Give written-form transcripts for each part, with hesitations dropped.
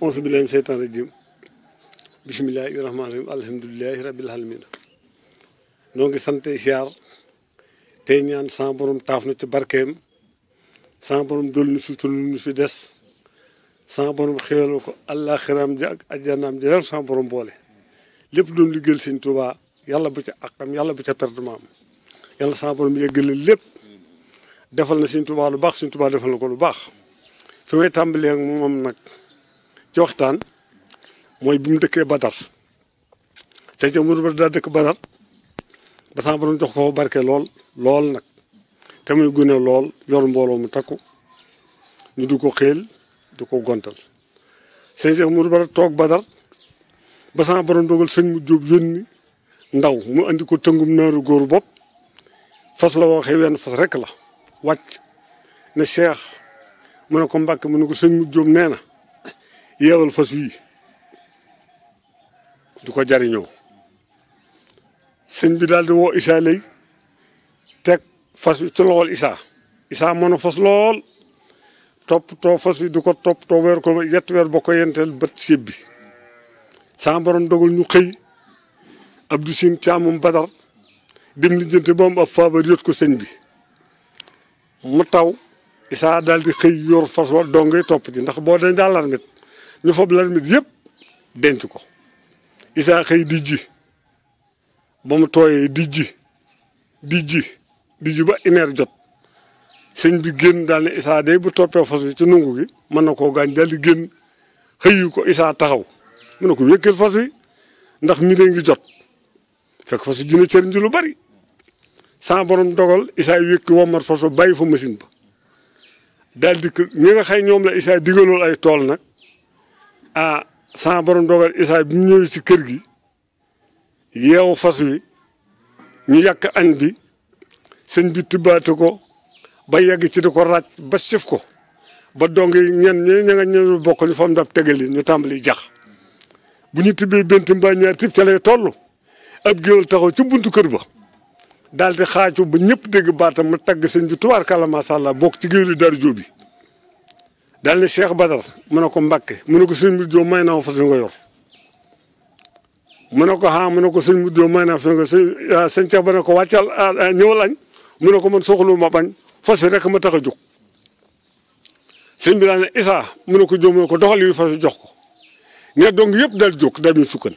auzu billahi mina sheytaani rajim bismillahi rahmaani rahim alhamdulilahi rabbil alamin noo ngi sant siyaar tey ñaan sa borom taaf na ci barkeem sa borom dool nu sutul nu fi des sa borom xéewal ko àllaaxiraam ji ak ajjanaam ji sa borom boole lépp doon liggéeyal Sëñ Tuubaa yàlla bu ca àqam yàlla bu ca pertement am yàlla sa borom yëggale lépp defal na Sëñ Tuubaa lu baax Sëñ Tuubaa defal na ko lu baax fi may tàmbalee ak moom nag ci waxtaan mooy bi mu dëkkee Badar Sëñ Moodu Bara daa dëkk Badar ba sa borom jox ko barke lool nag te muy gune lool yor mbooloo mu takku ñu du ko xeel du ko gontal Sëñ Moodu Bara toog Badar ba sa borom dogal sëñ mu jóob yónni ndaw mu andi ko tëngum naaru góoru bopp fas la waxee wenn fas rek la wàcc ne Cheikh mu ne ko Mbàkke mu ne ko sëñ mu jóob nee na yeewal fas wii du ko jariñoo sëñ bi daal di woo Issa lay teg fas wi ci loxol Issa mën a fas lool toppatoo fas wi du ko toppatoo weer ko yett weer ba ko yenteel bët séb bi sa borom dogal ñu xëy Abdou Sine caamum Badar dem lijjanti ba mu ab faabar yot ko sëñ bi mu taw Issa daal di xëy yor fas wa dongay topp ji ndax boo dañ daal larmit ñu fob larmit yëpp denc ko Issa xëy di ji ba mu tooyee di ji ba ineer jot sëñ bi génn daal ne Issa day bu toppee fas wi ci nungu gi mën na koo gaañ daal di génn xëyu ko Issa taxaw mu ne ko wékkal fas wi ndax mi dee ngi jot fekk fas wi dina cëriñ ji lu bari sa borom dogal Issa wékki wommat fas wa bàyyi fa machine ba daal di ñi nga xëy ñoom la Issa digalool ay tool nag sa borom dogal Issa bi mu ñëwee ci kër gi yeewu fas wi ñu yàq añ bi sëñ bi tibbaate ko ba yegg ci di ko ràcc ba sif ko ba dong yi ña bokk ñu fam daf tegal yi ñu tàmbali jax bu ñu tibbee bent mbaa ñaar tib ca lay toll ab géwél taxaw ci buntu kër ba daal di xaacu ba ñëpp dégg baatam mu tagg sëñ bi tubaarkàlla macha allah bokk ci géwél yi Daaru Jóob bi daal ne Cheikh Badar mu ne ko Mbàkke mu ne ko sëñ bi Jóob may naa fas wi nga yor mu ne ko mu ne ko sëñ bi Jóob may naa fas wi nga sëñ Cheikh ba ne ko wàccal ñëwal añ mu ne ko man soxlu ma bañ fas wi rek ma tax a jóg sëñ bi daal ne Issa mu ne ko Jóob mu ne ko doxal yu fas wi jox ko ne dong yëpp daal jóg daal di sukkan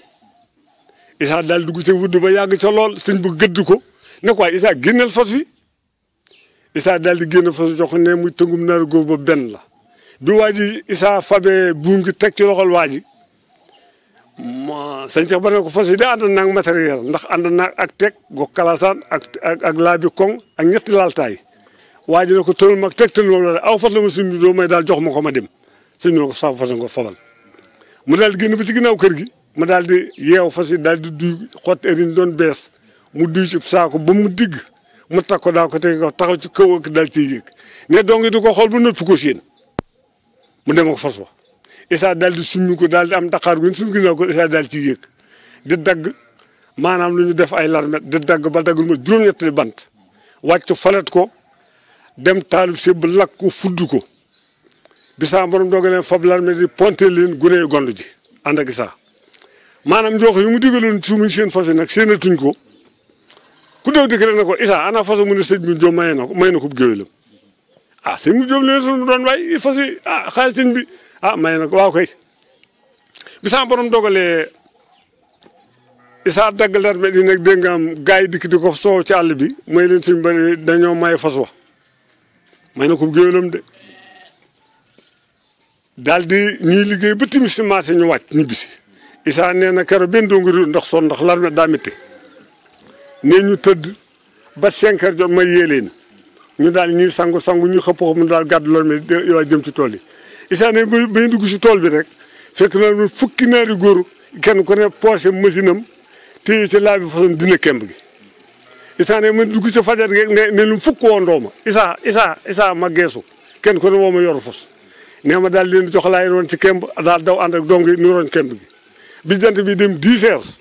Issa daal dugg ci wudd ba yàgg ca lool sëñ bu gëdd ko ne ko Issa génneel fas wi Issa daal di génn fas wi jox ko ne muy tëngum naaru góob ba benn la bi waa ji Issa fabee buum gi teg ci loxol waa ji sëñ Cheikh ba ne ko fas yi de ànd naag matériel ndax ànd naag ak teg go kalasaan ak laabi koŋ ak ñetti laltaay waa ji ne ko tënul mag teg tënul moom la aw fas la ma sëñ bi doo may daal jox ma ko ma dem sëñ bi ne ko sa fas nga fabal mu daal di génn ba ci ginnaaw kër gi ma daal di yeew fas yi daal di duy xott eriñ doon bees mu duy ci saako ba mu digg mu takk ko daa ko teg ko taxaw ci kaw ak daal ciy yëg ne dong di ko xool ba nëpp ko séen mu dem ak fas wa Issa daal di summi ko daal di am daqaar gu suñu ginnaaw ko Issa daal ciy yëg di dagg maanaam lu ñu def ay larmet di dagg ba daggul ma juróom-ñetti bant wàcc falet ko dem taalub sébb lakk ko fudd ko bi sa borom doog leen fab larmet di ponté leen gune yu gond ji ànd ak Issa maanaam njoox yi mu digaloon sumuñ seen fas yi nag seenatuñ ko ku dew dikk rek ne ko Issa ana fas mu ne sëñ bi Jóob may na ko géwélam sëñ bi Jóob leen suñu doon waay fas yi xaalis sëñ bi may na ko waaw koy bi sa borom dogalee Issa dagg larmet yi nag dégg nga am gars yi dikk di ko soow ci àll bi may leen sëñ bari dañoo may fas wa may na ko géwélam de daal di ñuy liggéey ba timis si marché ñu wàcc ñibbisi Issa nee na keroog benn donga riir ndax son ndax larmet daa métti nee ñu tëdd ba 5 heures jot ma yee leen ñu daal ñuy sangu ñu xëpp mu daal gàddu larmet yoo jëm ci tool yi Issa ne ba ñu dugg si tool bi rek fekk na fukki naari góor kenn ku ne poche machine am téye ci laa bi façon dina kemb gi Issa ne ma dugg si fajar gi ne lu fukk woo ndooma Issa ma geesu kenn ku ne woo ma yoru fas nee ma daal leen di jox laay roon ci kemb daal daw ànd ak dong yi ñu roon kemb gi bi jant bi dem 10 heures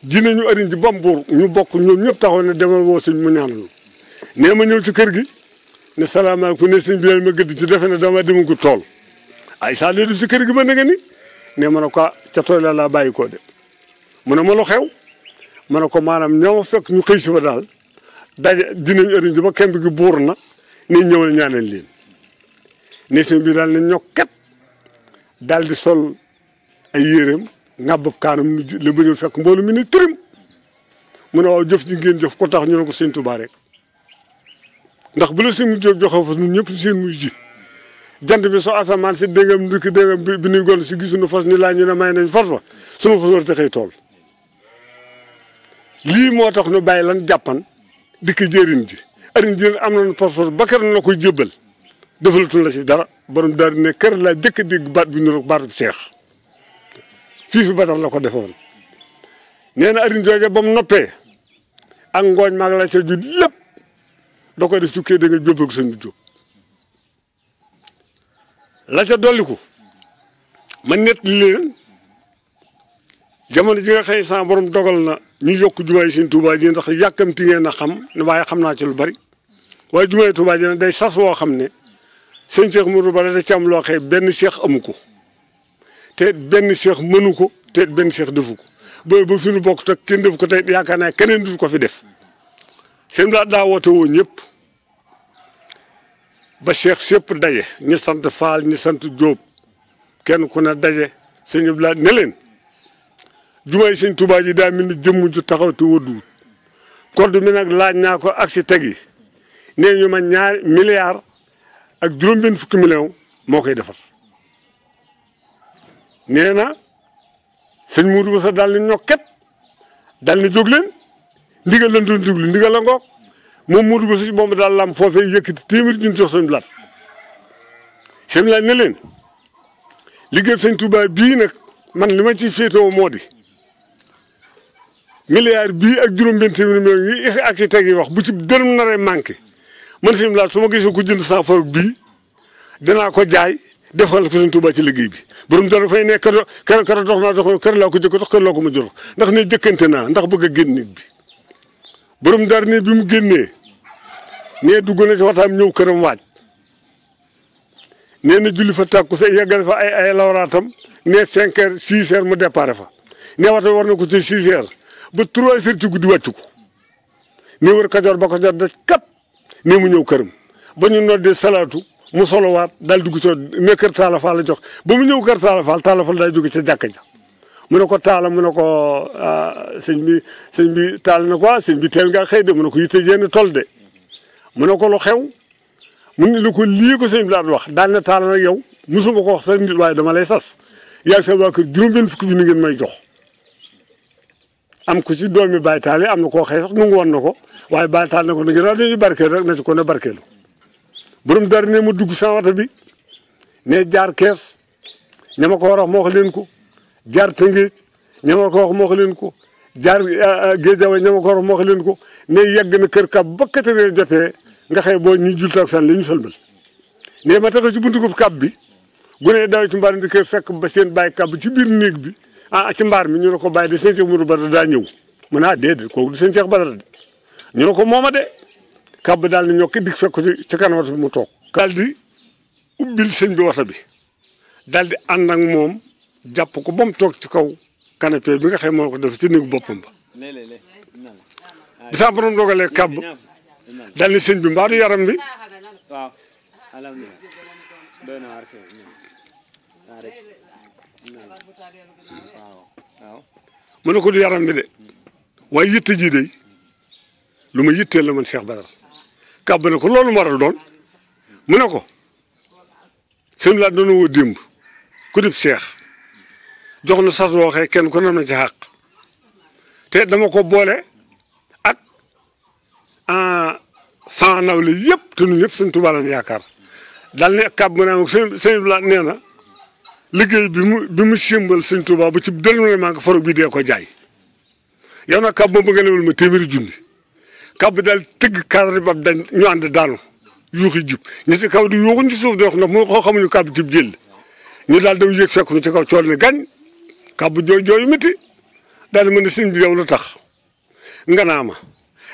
ji nañu ariñ ji bambuur ñu bokk ñoom ñëpp taxaw ne demal woo sëñ mu ñaanal nee ma ñëw ci kër gi ne salaamaaleykum ne sëñ bi ma gëdd ci defe ne dama demagul tool ay saa def si kër gi ba nga ni ne ma ne ko ca tooy la laa bàyyi ko de mu ne ma lu xew ma ne ko maanaam ñoo fekk ñu xëy si fa daal daje dinañ ëriñ ba kemb gi buur na ni ñëwal ñaanal leen ne sëñ bi daal ne ñokket daal di sol ay yéreem ngàbbab kaanam la ba ñëw fekk mboolu mi ni turim mu ne waaw jëf ji ngeen jëf ko tax ñu ne ko sëñ Tuubaa rek ndax bu la sëñ mu jóg joxe fa ñun ñëpp seen muy ji jant bi soo asamaan si déngam ndikk déngam bi nuy gon si gisuñu fas ni laa ñu ne may nañ fas fa suma fas war te xëy tool lii moo tax ñu bàyyi lan jàppan dikk jëriñ ji ariñ ji am nañu passeport ba kër na koy jébbal defalatuñ la si dara borom daal di ne kër laa jëkk a dégg baat bi ñu rek baatub seex fii fi Badar la ko defoon nee na ariñ jooje ba mu noppee ak ngooñ maag la ca ju lépp da koy def sukkee da nga jóbbal ko sëñ bi jóg la ca dolliku man net leen jamono ji nga xëy sa borom dogal na ñu yokk jumaay Sëñ Tuubaa ji ndax yàkkamti ngeen a xam ne waaye xam naa ci lu bari waaye jumaay Tuubaa ji nag day sas woo xam ne sëñ Cheikh Mourou Bara da ci am loo xëy benn cheikh amu ko te benn cheikh mënu ko te benn cheikh defu ko booy ba fi nu bokk te kenn defu ko te yaakaar naa keneen du ko fi def seen daa woote woo ñëpp ba cheikh sépp daje ñi sant Faal ñi sant Jóob kenn ku ne daje sëñ Abdoulaye ne leen jumaay Sëñ Tuubaa ji daa mel ni jëmm ju taxaw te wëdduwut code mi nag laaj naa ko ak si teg yi nee ñu ma $2 milliards ak juróom-benn fukki million moo koy defar nee na sëñ Mourou Boussa daal ni ñokket daal ni jóg leen ndigal lan doon déglu ndigal la ngoog moom Mourou Boussa si moom daal lam foofee yëkkati téeméer junni jox sëñ Blaat sëñ Blaat ne leen liggéey Sëñ Tuubaa bii nag man li ma ciy féetewoo moo di milliard bii ak juróom-benn téeméer million yi ak si teg yi wax bu ci dërëm naree manqué man sëñ Blaat su ma gisee ko jënd saa forog bii danaa ko jaay defal ko Sëñ Tuubaa ci liggéey bi borom dara fay ne kër dox naa dox kër laa ko jëkk dox kër laa ko ma jor ndax ne jëkkante naa ndax bëgg a génn nit bi borom dara ne bi mu génnee nee dugg na ci waxtaan ñëw këram waaj nee na julli fa tàkku sa yeggale fa ay lawraatam nee 5 heures 6 heures mu départ fa nee waxtaan war na ko ci 6 heures ba 3 heures ci guddi wàccu ko nee wër Kajoor ba ko jot da kat nee mu ñëw këram ba ñu noddee salaatu mu solowaat daal dugg ci ne kër Talla Fall la jox ba mu ñëw kër Talla Fall daal jóge ca jàkka ja mu ne ko Talla mu ne ko sëñ bi Talla ne ko sëñ bi teel nga xëy de mu ne ko yitte jénn tol de mu ne ko lu xew mu ne lu ko lii ko sëñ bi daal wax daal ne Talla nag yow musuma ko wax sa nit waaye dama lay sas yaag sa waa kër juróom-benn fukki junni ngeen may jox am ko ci doomi Baye Talla am na koo xëy sax nangu woon na ko waaye Baye Talla ne ko na ngeen daal dañuy barkeelu rek na ci ko ne barkeelu borom dara ne mu dugg sa wata bi ne jaar kees ña ma ko war a wax moo wax leen ko jaar Tëngéej ña ma ko wax moo wax leen ko jaar Géejawaay ña ma ko war moo wax leen ko ne yegg na kër kab ba 4 heures jotee nga xëy boo ñu jul takkusaan la ñu sëlmal ne ma tax ci buntu ko kab bi gune daw ci mbaar di koy fekk ba seen bàyyi kab ci biir néeg bi ci mbaar mi ñu ne ko bàyyi de sëñ Cheikh Mourou Bara daa ñëw mu ne déedéet kooku du sëñ Cheikh Bara de ñu ne ko mooma de kab daal ni ñokki dik fekk ko ci kanam wata bi mu toog daal di ubbil sëñ bi wata bi daal di ànd ak moom jàpp ko ba mu toog ci kaw canapé bi nga xam moo ko def ci néegu boppam ba bi saa borom dogalee kàbb daal ni sëñ bi mbaa du yaram bi mu ne ko du yaram bi de waaye yitte ji de lu ma yitteel la man Cheikh Bara kàbb ne ko loolu war a doon mu ne ko sëñ laa doon woo démb ku dib Cheikh jox na sas waxee kenn ku ne na ci xàq te dama ko boole ak sans nawle yëpp te ñun ñëpp Sëñ Tuubaa lañ yaakaar daal ne kàbb mu ne sëñ la nee na liggéey bi mu sémbal Sëñ Tuubaa ba ci dërëm maa nga forog bi dee ko jaay yow nag kàbb moom ba nga lewal ma téeméeri junni kàbb daal tëgg cadre ba dañ ñu ànd daanu yuuxi jub ñi si kaw di yuuxuñ ci suuf di wax ndax mu xoo xamuñu kàbb ci jël ñu daal daw yéeg fekk nu ci kaw cool ne gañ kàbb jooy jooyu métti daal di mën a sëñ bi yow lu tax nga naa ma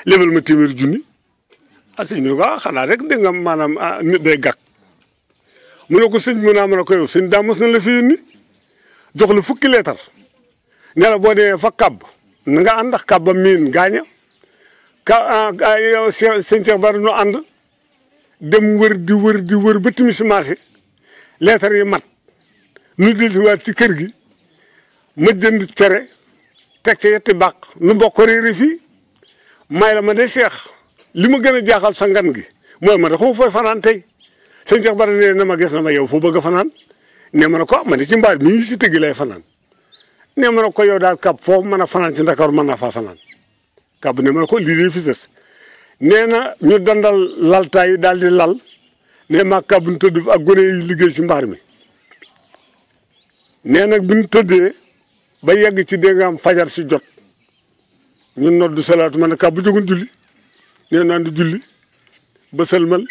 lebal ma téeméeri junni sëñ bi ne ko xanaa rek dégg nga maanaam nit day gàkk mu ne ko sëñ mu naa mën a ko yow sëñ daa mos na la fi yónni jox la fukki leetar ne la boo demee fa kàbb na nga ànd ak kàbba miin gaaña yow sëñ Cheikh Bara nu ànd dem wër di wër ba timis marché leetar yi mat nu delluwaat ci kër gi ma jënd cere teg ca yetti bàq nu bokk réeri fii may la ma de Cheikh li ma gën a jaaxal sa ngan gi mooy ma de xaw fooy fanaan tey sëñ Cheikh Bara ne na ma gis na ma yow foo bëgg a fanaan ne ma ne ko ma ne ci mbaar mi si tëggi lay fanaan ne ma ne ko yow daal kàbb foofu mën a fanaan ci Ndakaaru mën naa faa fanaan kàbb ne ma ne ko lii de fi sës nee na ñu dandal laltaay yi daal di lal ne ma kàbb ñu tëdd ak gone yi liggéey ci mbaar mi nee nag bi ñu tëddee ba yegg ci dégg nga am fajar si jot ñun noddu salaatu ma ne kàbb jógun julli nee naan di julli ba sëlmal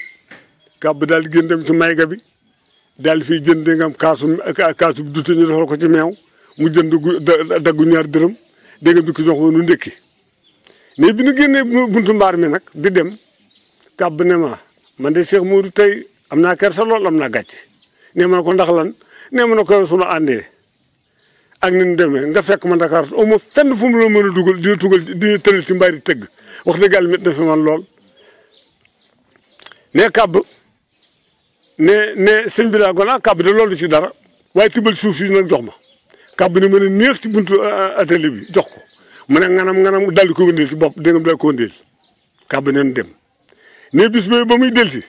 kàbb daal di génn dem ci mayga bi daal di fiy jënd dégg nga am kaasu dute ñu defal ko ci meew mu jënd daggu ñaar dërëm dégg nga bi ko jox ma nu ndékki mais bi ñu génnee buntu mbaar mi nag di dem kàbb ne ma man de Cheikh Modou tey am naa kersa lool am naa gàcce nee ma ne ko ndax lan nee ma ne ko sunu àndee ak ni ñu demee nga fekk ma Dakar au moins fenn fu mu la mën a dugal di tugal di tëral ci mbaari tëgg wax dëgg yàlla mit na fi man lool. ne kàbb ne sëñ bi daa gon kàbb de loolu ci dara waaye tibbal suuf si nag jox ma kàbb ne ma ne neex ci buntu atelier bi jox ko mu ne nganam daldi ko wëndeel si bopp dégg nga daal ko wëndeel kàbb neen dem ne bis boobu ba muy del si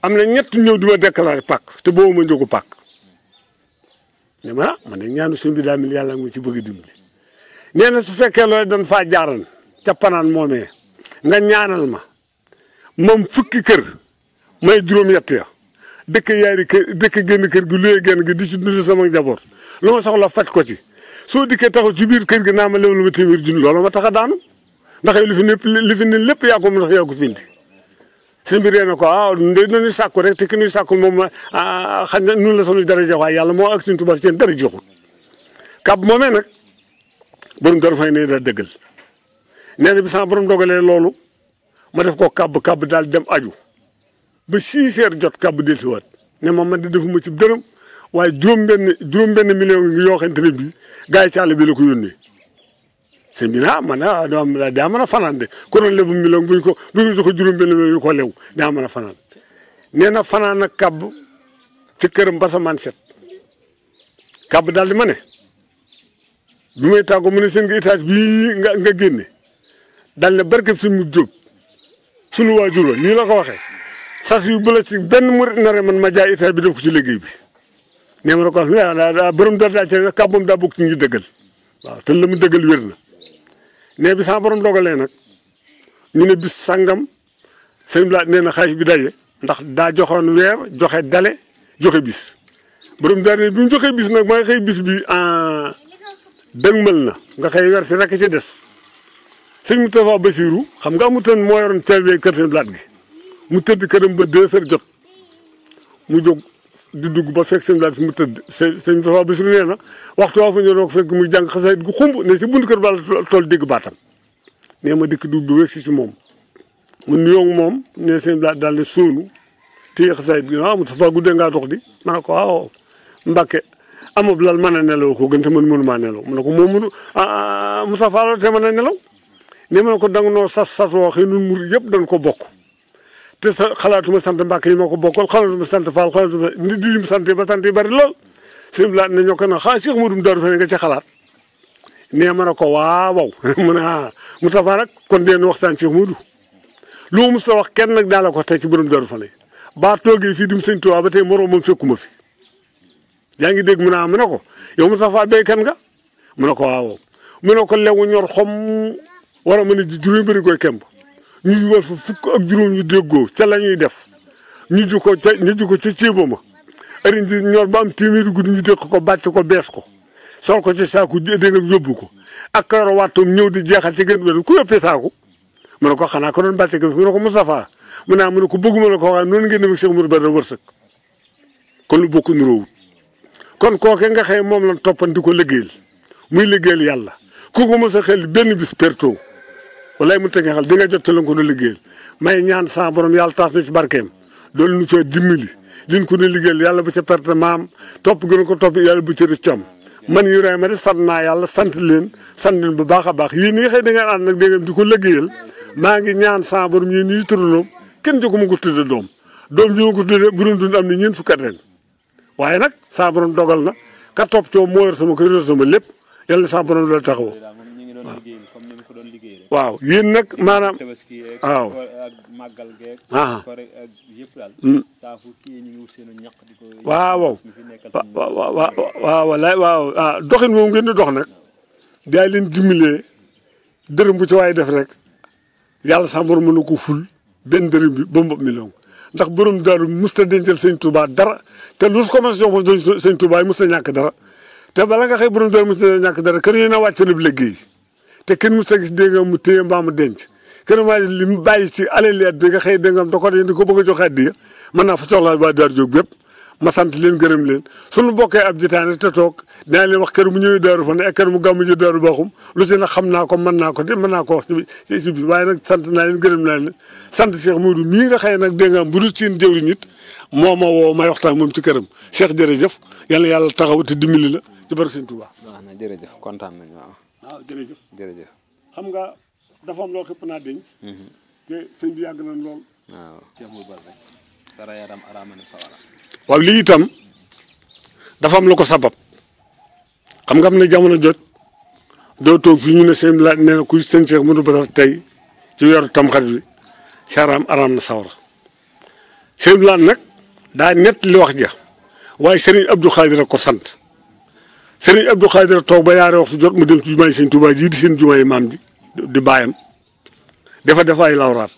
am na ñett ñëw di ma déclaré pàkk te boobu ma njógu pàkk ne ma man de ñaanu sëñ bi daa mel yàlla nga ci bëgg a dimbali nee na su fekkee loolu doon faa jaaran ca panaan moomee nga ñaanal ma moom fukki kër may juróom-ñett ya dëkk yaari kër dëkk génn kër gi luyee génn gi di ci dund sama njaboot lu ma soxla faj ko ci soo dikkee taxaw ci biir kër gi naa ma lew lu ma téeméer junni loolu ma tax a daanu ndax li fi ne lépp yaa ko mu ndax yaa ko fi indi sëñ bi ree na ko ndey nu ñuy sàkku rek te ki ñuy sàkku moom xañ na nun la sunu dara jeex waaye yàlla moo ak suñu tubaab seen dara jeexul kàbb moomee nag borom dara fay ne da dëggal nee na bi sama borom dogalee loolu ma def ko kàbb daal dem aju ba 6 heures jot kàbb dellusiwaat ne ma man de defuma ci dërëm waaye juróom-benn million yoo xamante ne bii gars yi ci àll bi la ko yónnee sëñ bi man daa mën a fanaan de ko doon lebu million bu ñu ko jox juróom-benn million yu ko lew daa mën a fanaan nee na fanaan ak kàbb ci këram ba samaan set kàbb daal di ma ne bi may tàggoo mu ne seen nga étage bii nga génne daal ne barkeb si mu jóg sunu waajur la nii la ko waxee sas yu bu la ci benn murit nare man ma jaay étage bi def ko ci liggéey bi nee ma ne ko borom dara daa ci ne kàbb moom daa bokk ci ñi dëggal waaw te la mu dëggal wér na ne bi sama borom dogalee nag ñu ne bis sangam sëñ bi nee na xaalis bi daje ndax daa joxoon weer joxe dale joxe bis borom daal ne bi mu joxe bis nag mooy xëy bis bi dëgmal na nga xëy weer si rek ci des sëñ Moustapha Bassirou xam nga amutoon moo yoroon caabi kër sëñ Blaat gi mu tëdd këram ba 2 heures jot mu jóg di dugg ba fekk sëñ Blaat fi mu tëdd sëñ Moustapha Bassirou nee na waxtu waa fa ñëw doog fekk muy jàng xasaayit gu xumb ne si bunt kër ba la tool dégg baatam nee ma dikk dugg bi wéeg si moom mu nuyoo moom ne sëñ Blaat daal ne sóonu téye xasaayit gi Moustapha guddee ngaa dox di ma ne ko waaw Mbàkke amab lal mën a nelaw ko gën te man mënumaa nelaw mu ne ko moom Moustapha la te mën a nelaw ne ma ne ko danga noo sas woo xëy nun mur yëpp dañ ko bokk te xalaatuma sant Mbàkke yi ma ko bokkal xalaatuma sant Fall xalaatuma ni di lim sant ba sant yi bari lool sëñ Blaat ne ñoo ko na xaa Cheikh Modou Darou Fane nga ci xalaat nee ma ne ko waaw mu ne Moustapha nag kon deen waxtaan Cheikh Modou lu ma Moustapha wax kenn nag daa la ko tey ci borom Darou Fane baa toogee fii dim sëñ Tuubaa ba tey moroom moom fekkuma fi yaa ngi dégg mu ne ko yow Moustapha béykat nga mu ne ko waaw mu ne ko lewu ñor xom war a mën a ji juróomi bëri koy kemb ñu war fa fukk ak juróom ñu déggoo ca la ñuy def ñu ju ko ca ceebo ma ëriñ di ñor ba am téeméeri guddi ñu déq ko bàcc ko bees ko sol ko ci saaku dégg nga yóbbu ko ak karo wattum ñëw di jeexal ci gën wér ku yóbbee saaku mu ne ko xanaa ko doon bàcc mu ne ko Moustapha mu ne ko bëgguma la ko waaye noonu ngeen dem ak Cheikh Modou Bara wërsëg kon lu bokk nuróowut kon kooke nga xëy moom la toppan di ko liggéeyal muy liggéeyal yàlla ku ko mos a xel benn bis perto walaay mu teg nga xel di nga jot te la ko doon liggéeyal may ñaan sa borom yàlla taas na ci barkeem doolu nu coo dimbali liñ ko ne liggéeyal yàlla bu ca perte maam topp gën ko topp yàlla bu ca rëccam man Ibrahima de sant naa yàlla sant leen bu baax a baax yéen ñi nga xëy da ngeen ànd nag da ngeen di ko liggéeyal maa ngi ñaan sa borom yéen ñi turaloom kenn jox ma ko tudde doom ji ma ko tudde bu doon dund am na ñeent fukki at ren waaye nag sa borom dogal na ka topp coow moo yor sama kër yor sama lépp yàlla sa borom doon taxawoo waaw yéen nag maanaam waaw waaw waaw walaay waaw doxin moom ngeen di dox nag daay leen dimbalee dërëm bu ci waaye def rek yàlla sa borom mën na ko ful benn dërëm bi ba mu million ndax borom daaru musta dencal sëñ Touba dara te lu commencé jox sëñ Touba yi musta ñàkk dara te bala nga xëy borom daaru musta ñàkk dara kër yi na wàcc na liggéey te kenn musta gis dégg nga mu téye mbaa mu denc kenn maa li mu bàyyi ci alal at bi nga xëy dégg nga da ko di ko bëgg a jox addiya mën naa fa soxlaa waa Daaru Jóob bépp ma sant leen gërëm leen suñu bokkee ab jitaane te toog dinaa leen wax kër mu ñëwee daaru fa ne ak kër mu gàmmu ji daaru baaxum lu ci nag xam naa ko mën naa ko wax ci biir waaye nag sant naa leen gërëm naa leen sant Cheikh Modou mii nga xëy nag dégg nga bu dul seen jëwri nit moo ma woo may waxtaan moom ci këram Cheikh jërëjëf yàlla taxaw te dimbali la ci bari Sëñ Tuubaa. waaw na jërëjëf kontaan nañu waaw jërëjëf xam nga dafa am loo xëpp naa denc te sëñ bi yàgg nañ lool waaw Cheikh Modou Bal rek sara yaram aramane sawara waaw lii itam dafa am lu ko sabab xam nga am na jamono jot doo toog fii ñu ne sëñ bi nee na kuy sëñ Cheikh Modou Bal tey ci weeru tamxarit bi saram aram na sawara sëñ bi nag daa nett li wax ja waaye Serigne Abdou Khadir ko sant Serigne Abdou Khadir toog ba yaare waxtu jot mu dem ci jumaay sëñ Touba ji di seen jumaay maam ji di bàyyam dafa def ay lawraat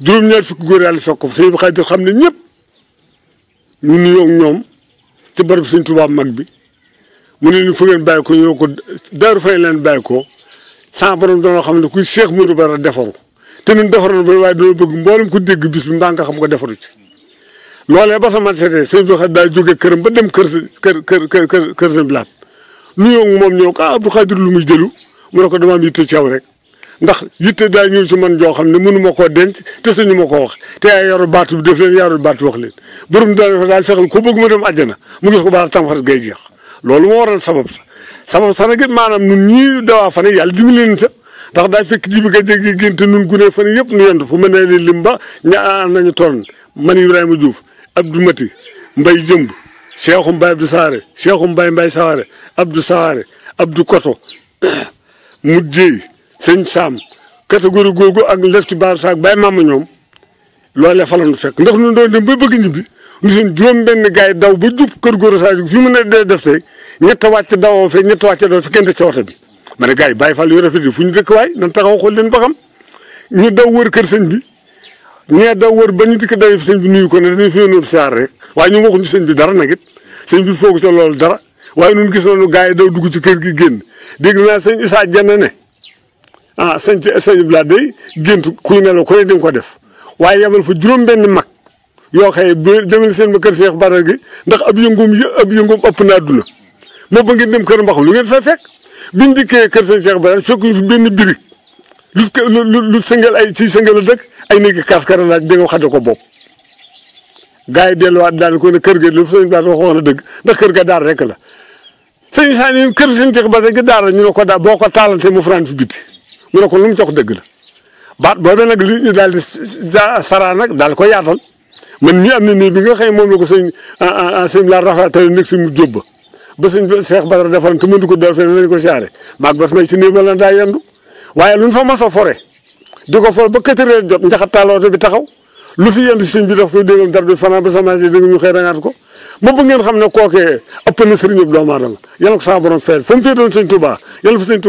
juróom-ñaar fukki góor yàlla fekk ko fa sëñ Abdou Khadir xam ne ñëpp ñu nuyoo ak ñoom ci barab sëñ Touba mag bi mu ne ni fu ngeen bàyyi ko ñu ne ko daaru fay leen bàyyi ko sans borom doon xam ne kuy Cheikh Modou Bal defaru te ñun defaroon ba waaye doo bëgg mboolem ko dégg bis bi mbaa nga xam ko defaru ci loolee ba sama seetee sëñ bi xam daa jógee këram ba dem kër sëñ Blaat nuyoo ak moom ñëw ko Abdou Khadir lu muy jëlu mu ne ko dama am yitte ci yow rek ndax yitte daa ñëw ci man joo xam ne mënu ma koo denc te suñu ma ko wax te ay yaru baatu bi def leen yaru baatu wax leen borom daal fexeel ko bëgg ma dem àjjana mu gis ko baal tamxarit gay jeex loolu moo waral sabab sa nag maanaam nun ñii dawaa fan yàlla dimbali leen sa ndax daa fekk ji bi nga jéggi génte nun gune fan yëpp nu yendu fu mën na leen lim ba nañu toll man Ibrahima Diouf Abdou Mati Mbay Jëmb Cheikhu Mbay Abdou Saare Cheikhu Mbay Saare Abdou Saare Abdou Koto mu jéey sëñ Sam catégorie googu ak lef ci baaru saak bàyyi maama ñoom loolee fa la nu fekk ndax ñun doon dem ba bëgg ñibbi ñu seen juróom benn gars yi daw ba jub kër góor saa fi mu ne def tey ñett wàcc dawoo fee ñett wàcc dawoo fi kenn ci oto bi ma ne gars yi bàyyi fal yu rafet yi fu ñu dëkk waay nan taxaw xool leen ba xam ñu daw wër kër sëñ bi ñee daw wër ba ñu dikk daw fi sëñ bi nuyu ko ne dañu fi yónnoon saar rek waaye ñu waxuñu sëñ bi dara nag it sëñ bi foogu sa loolu dara waaye ñun gis nañu gars yi daw dugg ci kër gi génn dégg naa sëñ Issa Dieng ne sëñ Blaat day gént kuy nelaw ku ne di nga ko def waaye yemal fa juróom benn mag yoo xëye bu demal seen ba kër Cheikh Bara gi ndax ab yëngoom ëpp na àdduna moo ba ngeen dem kër mbaxam lu ngeen fay fekk biñ dikkee kër sëñ Cheikh Bara fekk ñu fi benn birig lu sëngal ay ci sëngal dëkk ay néegi kaskara laaj da nga xade ko bopp gars yi delluwaat daal ko ne kër ga lu sëñ Blaat waxoon na dëgg ndax kër ga daar rek la sëñ Sane kër sëñ Cheikh Bara gi daar ñu ne ko daal boo ko taalante mu faraan fi biti mu ne ko lu mu jox dëgg la baat boobee nag li ñu daal di saraa nag daal ko yaatal man mii am na nii bi nga xam ne moom la ko sëñ laa rafetale nekk si mu jóbba ba sëñ Cheikh Bara defaran te mënu ko door fee nañ ko siyaare maag bas may si nii ba la daa yendu waaye luñ fa mos a fore di ko for ba 4 heures jot njaxat taaloote bi taxaw lu fi yendu sëñ bi daf koy déggal dara du fanaan ba semence yi dégg ñu xëy rangaat ko ba bu ngeen xam ne kookee ëpp na sëriñ doomu aadama yàlla ko saa borom feel fa mu fee doon sëñ Touba yàlla fa sëñ